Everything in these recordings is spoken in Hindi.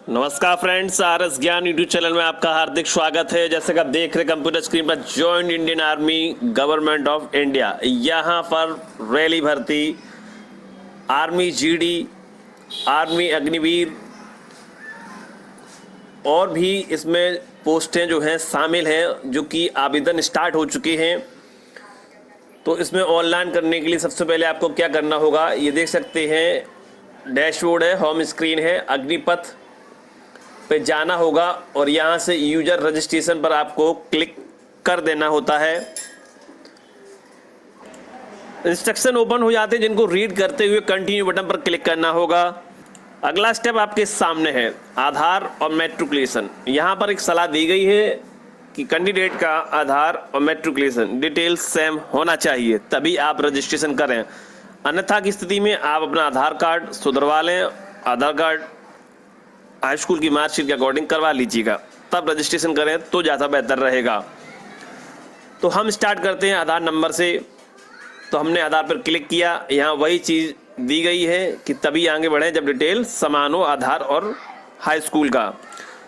नमस्कार फ्रेंड्स, आरएस ज्ञान यूट्यूब चैनल में आपका हार्दिक स्वागत है। जैसे कि आप देख रहे हैं कंप्यूटर स्क्रीन पर, joint Indian army government of India, यहाँ पर रैली भर्ती, आर्मी जीडी, आर्मी अग्निवीर और भी इसमें पोस्टें जो हैं शामिल हैं, जो कि आवेदन स्टार्ट हो चुके हैं। तो इसमें ऑनलाइन करने के लिए सबसे पहले आपको क्या करना होगा, ये देख सकते हैं डैशबोर्ड है, होम स्क्रीन है, अग्निपथ पे जाना होगा और यहाँ से यूजर रजिस्ट्रेशन पर आपको क्लिक कर देना होता है। इंस्ट्रक्शन ओपन हो जाते हैं, जिनको रीड करते हुए कंटिन्यू बटन पर क्लिक करना होगा। अगला स्टेप आपके सामने है आधार और मैट्रिकुलेशन। यहाँ पर एक सलाह दी गई है कि कैंडिडेट का आधार और मैट्रिकुलेशन डिटेल्स सेम होना चाहिए, तभी आप रजिस्ट्रेशन करें। अन्यथा की स्थिति में आप अपना आधार कार्ड सुधरवा लें, आधार कार्ड हाई स्कूल की मार्कशीट के अकॉर्डिंग करवा लीजिएगा, तब रजिस्ट्रेशन करें तो ज़्यादा बेहतर रहेगा। तो हम स्टार्ट करते हैं आधार नंबर से। तो हमने आधार पर क्लिक किया, यहाँ वही चीज़ दी गई है कि तभी आगे बढ़ें जब डिटेल समान हो आधार और हाई स्कूल का।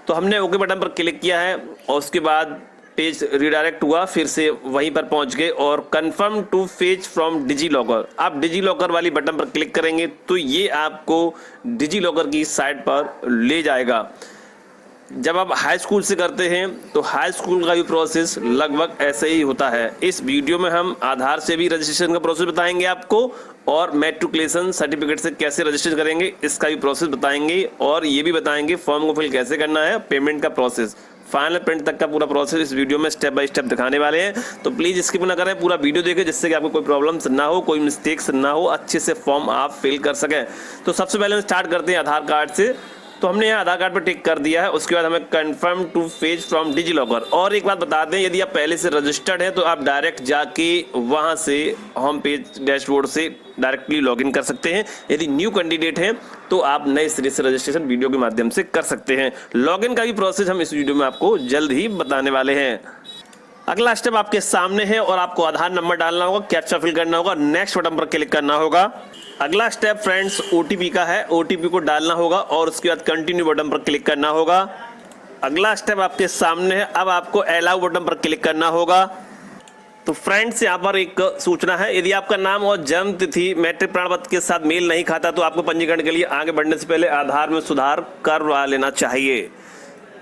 तो हमने ओके बटन पर क्लिक किया है और उसके बाद पेज रिडायरेक्ट हुआ, फिर से वहीं पर पहुंच गए और confirm to fetch from DigiLocker. आप डिजी लॉकर वाली बटन पर क्लिक करेंगे तो ये आपको डिजी लॉकर की साइट पर ले जाएगा। जब आप हाई स्कूल से करते हैं तो हाई स्कूल का भी प्रोसेस लगभग ऐसे ही होता है। इस वीडियो में हम आधार से भी रजिस्ट्रेशन का प्रोसेस बताएंगे आपको, और मैट्रिकुलेशन सर्टिफिकेट से कैसे रजिस्टर करेंगे इसका भी प्रोसेस बताएंगे, और ये भी बताएंगे फॉर्म को फिल कैसे करना है, पेमेंट का प्रोसेस, फाइनल प्रिंट तक का पूरा प्रोसेस इस वीडियो में स्टेप बाय स्टेप दिखाने वाले हैं। तो प्लीज़ स्किप ना करें, पूरा वीडियो देखें, जिससे कि आपको कोई प्रॉब्लम्स ना हो, कोई मिस्टेक्स ना हो, अच्छे से फॉर्म आप फिल कर सकें। तो सबसे पहले हम स्टार्ट करते हैं आधार कार्ड से। तो हमने यहाँ आधार कार्ड पर टिक कर दिया है। उसके बाद हमें confirm to fetch from DigiLocker. और एक बात बता दें, यदि आप पहले से रजिस्टर्ड हैं तो आप डायरेक्ट जाके वहाँ से होम पेज डैशबोर्ड से डायरेक्टली लॉगिन कर सकते हैं। यदि न्यू कैंडिडेट हैं तो आप नए सिरे से रजिस्ट्रेशन वीडियो के माध्यम से कर सकते हैं। लॉगिन का भी प्रोसेस हम इस वीडियो में आपको जल्द ही बताने वाले हैं। अगला स्टेप आपके सामने है और आपको आधार नंबर डालना होगा, कैप्चा फिल करना होगा, नेक्स्ट बटन पर क्लिक करना होगा। अगला स्टेप फ्रेंड्स ओटीपी का है, ओटीपी को डालना होगा और उसके बाद कंटिन्यू बटन पर क्लिक करना होगा। अगला स्टेप आपके सामने है, अब आपको अलाउ बटन पर क्लिक करना होगा। तो फ्रेंड्स यहाँ पर एक सूचना है, यदि आपका नाम और जन्म तिथि मैट्रिक प्रमाण पत्र के साथ मेल नहीं खाता तो आपको पंजीकरण के लिए आगे बढ़ने से पहले आधार में सुधार करवा लेना चाहिए।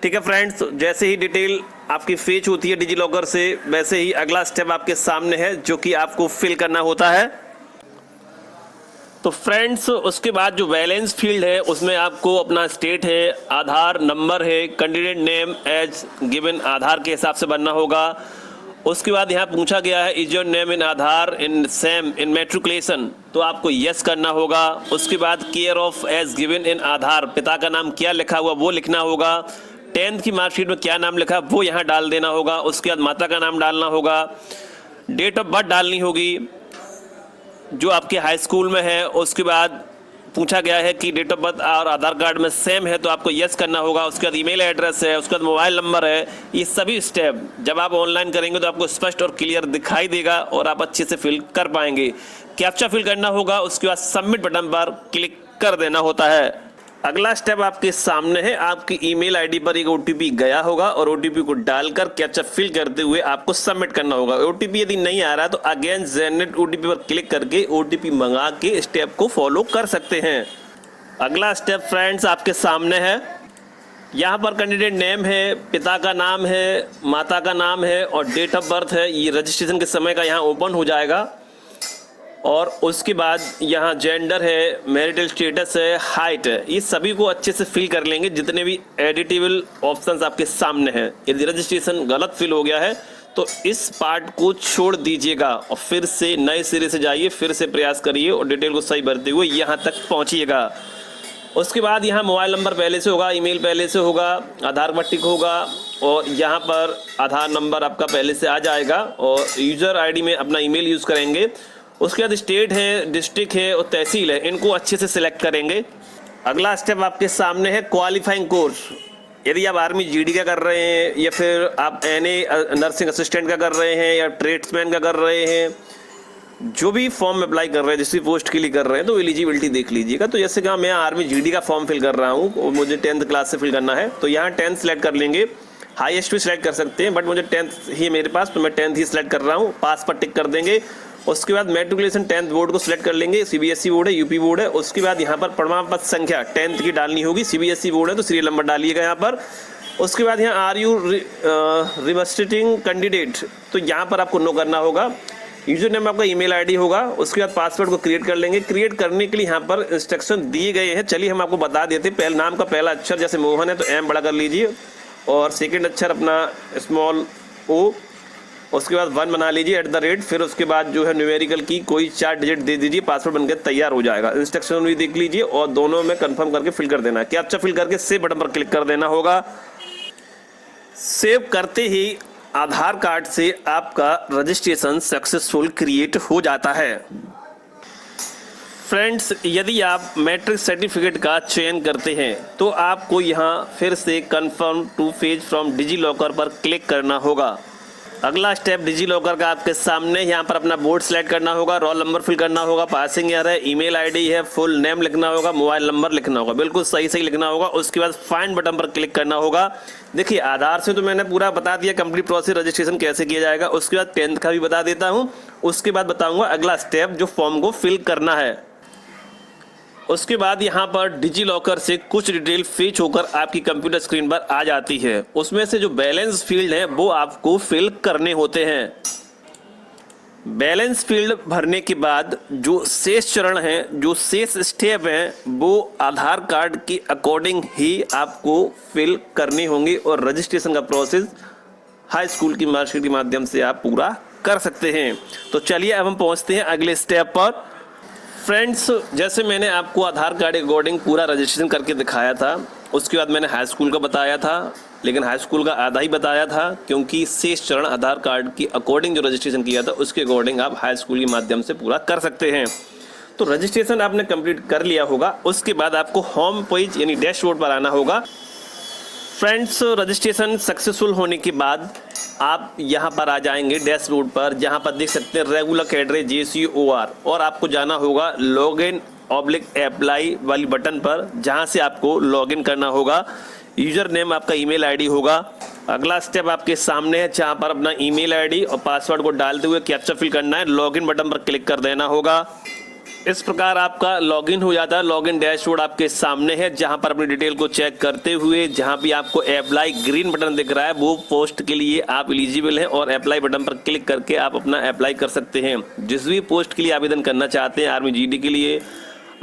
ठीक है फ्रेंड्स, जैसे ही डिटेल आपकी फेच होती है डिजी लॉकर से, वैसे ही अगला स्टेप आपके सामने है जो कि आपको फिल करना होता है। तो फ्रेंड्स उसके बाद जो बैलेंस फील्ड है उसमें आपको अपना स्टेट है, आधार नंबर है, कैंडिडेट नेम एज गिवन आधार के हिसाब से बनना होगा। उसके बाद यहाँ पूछा गया है is your name in Aadhaar in same in matriculation, तो आपको यस करना होगा। उसके बाद care of as given in Aadhaar, पिता का नाम क्या लिखा हुआ वो लिखना होगा। 10th की मार्कशीट में क्या नाम लिखा वो यहाँ डाल देना होगा। उसके बाद माता का नाम डालना होगा, डेट ऑफ बर्थ डालनी होगी जो आपके हाई स्कूल में है। उसके बाद पूछा गया है कि डेट ऑफ बर्थ और आधार कार्ड में सेम है तो आपको यस करना होगा। उसके बाद ईमेल एड्रेस है, उसके बाद मोबाइल नंबर है। ये सभी स्टेप जब आप ऑनलाइन करेंगे तो आपको स्पष्ट और क्लियर दिखाई देगा और आप अच्छे से फिल कर पाएंगे। कैप्चा फिल करना होगा, उसके बाद सबमिट बटन पर क्लिक कर देना होता है। अगला स्टेप आपके सामने है, आपकी ईमेल आईडी पर एक ओटीपी गया होगा और ओटीपी को डालकर कैप्चा फिल करते हुए आपको सबमिट करना होगा। ओटीपी यदि नहीं आ रहा है तो अगेन जनरेट ओटीपी पर क्लिक करके ओटीपी मंगा के स्टेप को फॉलो कर सकते हैं। अगला स्टेप फ्रेंड्स आपके सामने है, यहाँ पर कैंडिडेट नेम है, पिता का नाम है, माता का नाम है और डेट ऑफ बर्थ है। ये रजिस्ट्रेशन के समय का यहाँ ओपन हो जाएगा। और उसके बाद यहाँ जेंडर है, मैरिटल स्टेटस है, हाइट है, ये सभी को अच्छे से फिल कर लेंगे जितने भी एडिटेबल ऑप्शंस आपके सामने हैं। यदि रजिस्ट्रेशन गलत फिल हो गया है तो इस पार्ट को छोड़ दीजिएगा और फिर से नए सिरे से जाइए, फिर से प्रयास करिए और डिटेल को सही भरते हुए यहाँ तक पहुँचिएगा। उसके बाद यहाँ मोबाइल नंबर पहले से होगा, ईमेल पहले से होगा, आधार कार्ड टिक होगा और यहाँ पर आधार नंबर आपका पहले से आ जाएगा और यूज़र आईडी में अपना ईमेल यूज़ करेंगे। उसके बाद स्टेट है, डिस्ट्रिक्ट है और तहसील है, इनको अच्छे से सिलेक्ट करेंगे। अगला स्टेप आपके सामने है क्वालिफाइंग कोर्स। यदि आप आर्मी जीडी का कर रहे हैं या फिर आप एनए नर्सिंग असिस्टेंट का कर रहे हैं या ट्रेड्समैन का कर रहे हैं जो भी फॉर्म अप्लाई कर रहे हैं, जिस भी पोस्ट के लिए कर रहे हैं, तो एलिजिबिलिटी देख लीजिएगा। तो जैसे कहा मैं आर्मी जीडी का फॉर्म फिल कर रहा हूँ और मुझे 10th क्लास से फिल करना है, तो यहाँ 10th सेलेक्ट कर लेंगे। हाईएस्ट भी सिलेक्ट कर सकते हैं, बट मुझे 10th ही मेरे पास, तो मैं 10th ही सिलेक्ट कर रहा हूँ। पास पर टिक कर देंगे। उसके बाद मैट्रिकुलेशन 10th बोर्ड को सिलेक्ट कर लेंगे। सीबीएसई बोर्ड है, यूपी बोर्ड है। उसके बाद यहाँ पर प्रमाण पत्र संख्या 10th की डालनी होगी। सीबीएसई बोर्ड है तो सीरियल नंबर डालिएगा यहाँ पर। उसके बाद यहाँ आर यू रिवर्सिटिंग कैंडिडेट, तो यहाँ पर आपको नो करना होगा। यूजर नेम आपका ईमेल आईडी होगा। उसके बाद पासवर्ड को क्रिएट कर लेंगे। क्रिएट करने के लिए यहाँ पर इंस्ट्रक्शन दिए गए हैं, चलिए हम आपको बता देते हैं। पहले नाम का पहला अक्षर जैसे मोहन है तो एम बड़ा कर लीजिए, और सेकंड अक्षर अपना स्मॉल ओ, उसके बाद 1 बना लीजिए @ फिर उसके बाद जो है न्यूमेरिकल की कोई 4 डिजिट दे दीजिए। पासवर्ड बनकर तैयार हो जाएगा। इंस्ट्रक्शन भी देख लीजिए और दोनों में कंफर्म करके फिल कर देना है। कैप्चा फिल करके सेव बटन पर क्लिक कर देना होगा। सेव करते ही आधार कार्ड से आपका रजिस्ट्रेशन सक्सेसफुल क्रिएट हो जाता है। फ्रेंड्स, यदि आप मैट्रिक सर्टिफिकेट का चयन करते हैं तो आपको यहां फिर से confirm to fetch from DigiLocker पर क्लिक करना होगा। अगला स्टेप डिजी लॉकर का आपके सामने, यहाँ पर अपना बोर्ड सेलेक्ट करना होगा, रोल नंबर फिल करना होगा, पासिंग ईयर है, ईमेल आईडी है, फुल नेम लिखना होगा, मोबाइल नंबर लिखना होगा, बिल्कुल सही सही लिखना होगा। उसके बाद फाइंड बटन पर क्लिक करना होगा। देखिए आधार से तो मैंने पूरा बता दिया कंप्लीट प्रोसेस, रजिस्ट्रेशन कैसे किया जाएगा। उसके बाद 10th का भी बता देता हूँ। उसके बाद बताऊँगा अगला स्टेप जो फॉर्म को फिल करना है। उसके बाद यहाँ पर डिजी लॉकर से कुछ डिटेल फेच होकर आपकी कंप्यूटर स्क्रीन पर आ जाती है। उसमें से जो बैलेंस फील्ड है वो आपको फिल करने होते हैं। बैलेंस फील्ड भरने के बाद जो शेष चरण हैं, जो शेष स्टेप हैं, वो आधार कार्ड के अकॉर्डिंग ही आपको फिल करने होंगे और रजिस्ट्रेशन का प्रोसेस हाई स्कूल की मार्कशीट के माध्यम से आप पूरा कर सकते हैं। तो चलिए अब हम पहुँचते हैं अगले स्टेप पर। फ्रेंड्स, जैसे मैंने आपको आधार कार्ड के अकॉर्डिंग पूरा रजिस्ट्रेशन करके दिखाया था, उसके बाद मैंने हाई स्कूल का बताया था, लेकिन हाई स्कूल का आधा ही बताया था क्योंकि शेष चरण आधार कार्ड की अकॉर्डिंग जो रजिस्ट्रेशन किया था उसके अकॉर्डिंग आप हाई स्कूल के माध्यम से पूरा कर सकते हैं। तो रजिस्ट्रेशन आपने कंप्लीट कर लिया होगा। उसके बाद आपको होम पेज यानी डैशबोर्ड पर आना होगा। फ्रेंड्स, रजिस्ट्रेशन सक्सेसफुल होने के बाद आप यहां पर आ जाएंगे डैशबोर्ड पर, जहां पर देख सकते हैं रेगुलर कैडरे JCOR, और आपको जाना होगा लॉगिन/अप्लाई वाली बटन पर, जहां से आपको लॉगिन करना होगा। यूजर नेम आपका ईमेल आईडी होगा। अगला स्टेप आपके सामने है, जहां पर अपना ईमेल आईडी और पासवर्ड को डालते हुए कैप्चा फिल करना है। लॉगिन बटन पर क्लिक कर देना होगा। इस प्रकार आपका लॉगिन हो जाता है। लॉगिन डैशबोर्ड आपके सामने है, जहां पर अपनी डिटेल को चेक करते हुए जहां भी आपको अप्लाई ग्रीन बटन दिख रहा है वो पोस्ट के लिए आप एलिजिबल हैं, और अप्लाई बटन पर क्लिक करके आप अपना अप्लाई कर सकते हैं। जिस भी पोस्ट के लिए आवेदन करना चाहते हैं, आर्मी GD के लिए,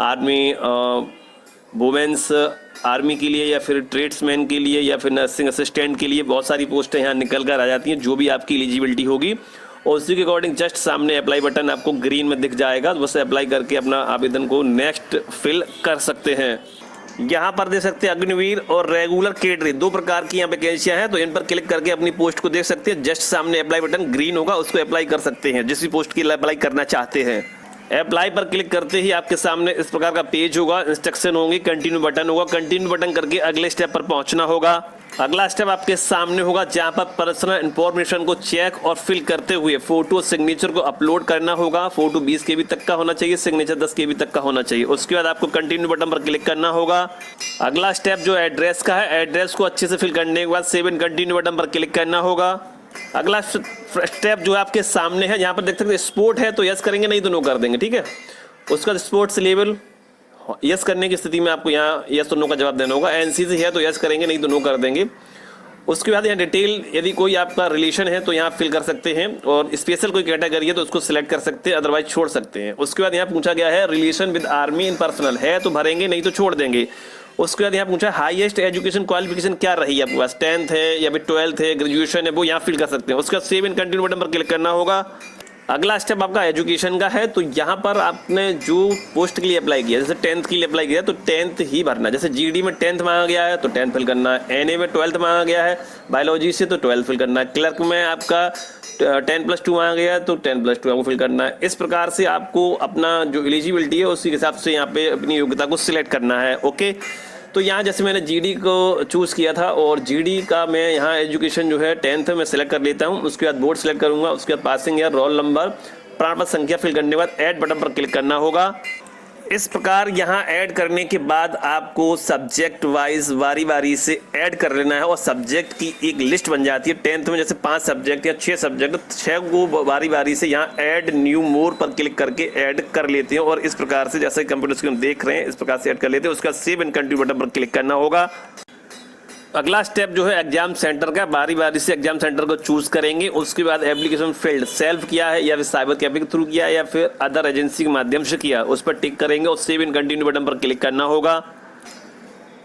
आर्मी वुमेन्स आर्मी के लिए, या फिर ट्रेड्समैन के लिए, या फिर नर्सिंग असिस्टेंट के लिए, बहुत सारी पोस्टें यहाँ निकल कर आ जाती हैं जो भी आपकी एलिजिबिलिटी होगी। और उसी के अकॉर्डिंग जस्ट सामने अप्लाई बटन आपको ग्रीन में दिख जाएगा, बस अप्लाई करके अपना आवेदन को नेक्स्ट फिल कर सकते हैं। यहाँ पर देख सकते हैं अग्निवीर और रेगुलर कैडरे 2 प्रकार की यहाँ वैकेंसियाँ हैं, तो इन पर क्लिक करके अपनी पोस्ट को देख सकते हैं। जस्ट सामने अप्लाई बटन ग्रीन होगा, उसको अप्लाई कर सकते हैं जिस भी पोस्ट की अप्लाई करना चाहते हैं। अप्लाई पर क्लिक करते ही आपके सामने इस प्रकार का पेज होगा, इंस्ट्रक्शन होंगे, कंटिन्यू बटन होगा। कंटिन्यू बटन करके अगले स्टेप पर पहुंचना होगा। अगला स्टेप आपके सामने होगा, जहां पर पर्सनल इंफॉर्मेशन को चेक और फिल करते हुए फोटो सिग्नेचर को अपलोड करना होगा। फोटो 20 KB तक का होना चाहिए, सिग्नेचर 10 KB तक का होना चाहिए। उसके बाद आपको कंटिन्यू बटन पर क्लिक करना होगा। अगला स्टेप जो एड्रेस का है, एड्रेस को अच्छे से फिल करने के बाद सेव एंड कंटिन्यू बटन पर क्लिक करना होगा। अगला स्टेप जो आपके सामने है, यहाँ पर देख सकते हैं स्पोर्ट है तो यस करेंगे, नहीं तो नो कर देंगे, ठीक है। उसके बाद स्पोर्ट्स लेवल, यस करने की स्थिति में आपको यहाँ यस तो नो का जवाब देना होगा। NCC है तो यस करेंगे, नहीं तो नो कर देंगे। उसके बाद यहाँ डिटेल, यदि कोई आपका रिलेशन है तो यहाँ फिल कर सकते हैं, और स्पेशल कोई कैटेगरी है तो उसको सिलेक्ट कर सकते हैं, अदरवाइज छोड़ सकते हैं। उसके बाद यहाँ पूछा गया है relation with army in personal, है तो भरेंगे, नहीं तो छोड़ देंगे। उसके बाद यहाँ पूछा हाईएस्ट एजुकेशन क्वालिफिकेशन क्या रही है आपके पास, 10th है या फिर 12th है, ग्रेजुएशन है, वो यहाँ फिल कर सकते हैं। उसके बाद सेव एंड कंटिन्यू बटन पर क्लिक करना होगा। अगला स्टेप आपका एजुकेशन का है, तो यहाँ पर आपने जो पोस्ट के लिए अप्लाई किया, जैसे 10th के लिए अप्लाई किया तो 10th ही भरना। जैसे GD में 10th मांगा गया है तो 10th फिल करना है, NA में 12th मांगा गया है, बायोलॉजी से तो 12th फिल करना है, क्लर्क में आपका 10+2 मांगा गया है तो 10+2 आपको फिल करना है। इस प्रकार से आपको अपना जो एलिजिबिलिटी है उसी के हिसाब से यहाँ पे अपनी योग्यता को सिलेक्ट करना है। ओके, तो यहाँ जैसे मैंने GD को चूज़ किया था, और GD का मैं यहाँ एजुकेशन जो है 10th में सेलेक्ट कर लेता हूँ। उसके बाद बोर्ड सेलेक्ट करूँगा, उसके बाद पासिंग ईयर, रोल नंबर, प्रमाण पत्र संख्या फिल करने के बाद ऐड बटन पर क्लिक करना होगा। इस प्रकार यहाँ ऐड करने के बाद आपको सब्जेक्ट वाइज बारी बारी से ऐड कर लेना है और सब्जेक्ट की एक लिस्ट बन जाती है। 10th में जैसे 5 सब्जेक्ट या 6 सब्जेक्ट, 6 को बारी बारी से यहाँ ऐड न्यू मोर पर क्लिक करके ऐड कर लेते हैं और इस प्रकार से जैसे कंप्यूटर स्क्रीन देख रहे हैं इस प्रकार से ऐड कर लेते हैं। उसका सेव एंड कंटिन्यू बटन पर क्लिक करना होगा। अगला स्टेप जो है एग्जाम सेंटर का, बारी बारी से एग्जाम सेंटर को चूज करेंगे। उसके बाद एप्लीकेशन फील्ड सेल्फ किया है या फिर साइबर कैफे के थ्रू किया है या फिर अदर एजेंसी के माध्यम से किया, उस पर टिक करेंगे और सेव एंड कंटिन्यू बटन पर क्लिक करना होगा।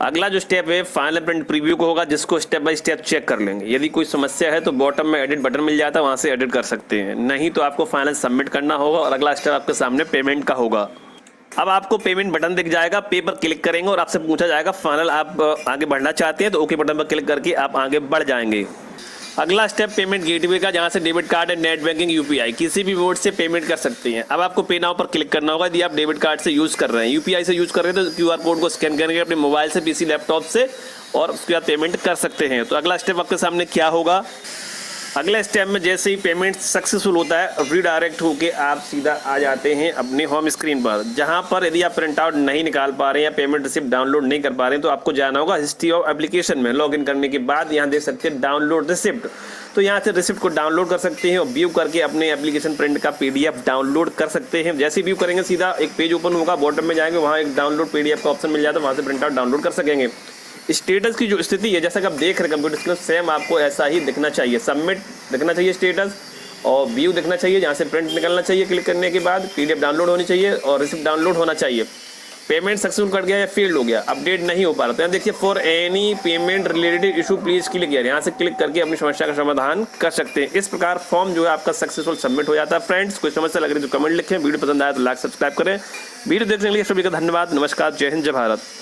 अगला जो स्टेप है फाइनल प्रिंट प्रीव्यू को होगा, जिसको स्टेप बाय स्टेप चेक कर लेंगे। यदि कोई समस्या है तो बॉटम में एडिट बटन मिल जाता है, वहां से एडिट कर सकते हैं, नहीं तो आपको फाइनल सबमिट करना होगा। और अगला स्टेप आपके सामने पेमेंट का होगा। अब आपको पेमेंट बटन दिख जाएगा, पे पर क्लिक करेंगे और आपसे पूछा जाएगा फाइनल आप आगे बढ़ना चाहते हैं तो ओके बटन पर क्लिक करके आप आगे बढ़ जाएंगे। अगला स्टेप पेमेंट गेटवे का, जहां से debit card and net banking UPI किसी भी मोड से पेमेंट कर सकते हैं। अब आपको पे नाउ पर क्लिक करना होगा। यदि आप डेबिट कार्ड से यूज कर रहे हैं, यूपीआई से यूज कर रहे हैं तो क्यूआर कोड को स्कैन करके अपने मोबाइल से, पीसी, लैपटॉप से और उसके बाद पेमेंट कर सकते हैं। तो अगला स्टेप आपके सामने क्या होगा, अगले स्टेप में जैसे ही पेमेंट सक्सेसफुल होता है रीडायरेक्ट होके आप सीधा आ जाते हैं अपने होम स्क्रीन पर, जहां पर यदि आप प्रिंट आउट नहीं निकाल पा रहे हैं या पेमेंट रिसिप्ट डाउनलोड नहीं कर पा रहे हैं तो आपको जाना होगा हिस्ट्री ऑफ एप्लीकेशन में। लॉगिन करने के बाद यहां देख सकते हैं डाउनलोड रिसिप्ट, तो यहाँ से रिसिप्ट को डाउनलोड कर सकते हैं और व्यू करके अपने एप्लीकेशन प्रिंट का पीडीएफ डाउनलोड कर सकते हैं। जैसे व्यू करेंगे सीधा एक पेज ओपन होगा, बॉटम में जाएंगे वहाँ एक डाउनलोड पीडीएफ का ऑप्शन मिल जाता है, वहाँ से प्रिंट आउट डाउनलोड कर सकेंगे। स्टेटस की जो स्थिति है जैसा कि आप देख रहे हैं कंप्यूटर स्क्रीन, सेम आपको ऐसा ही दिखना चाहिए। सबमिट दिखना चाहिए स्टेटस और व्यू दिखना चाहिए, जहाँ से प्रिंट निकलना चाहिए क्लिक करने के बाद, पीडीएफ डाउनलोड होनी चाहिए और रिसिप्ट डाउनलोड होना चाहिए। पेमेंट सक्सेसफुल कर गया या फेल्ड हो गया, अपडेट नहीं हो पा रहा, तो यहाँ देखिए for any payment related issue please click here, यहाँ से क्लिक करके अपनी समस्या का समाधान कर सकते हैं। इस प्रकार फॉर्म जो है आपका सक्सेसफुल सबमिट हो जाता है। फ्रेंड्स कोई समस्या लग रही है तो कमेंट लिखें, वीडियो पसंद आया तो लाइक सब्सक्राइब करें। वीडियो देखने के लिए सभी का धन्यवाद। नमस्कार, जय हिंद, जय भारत।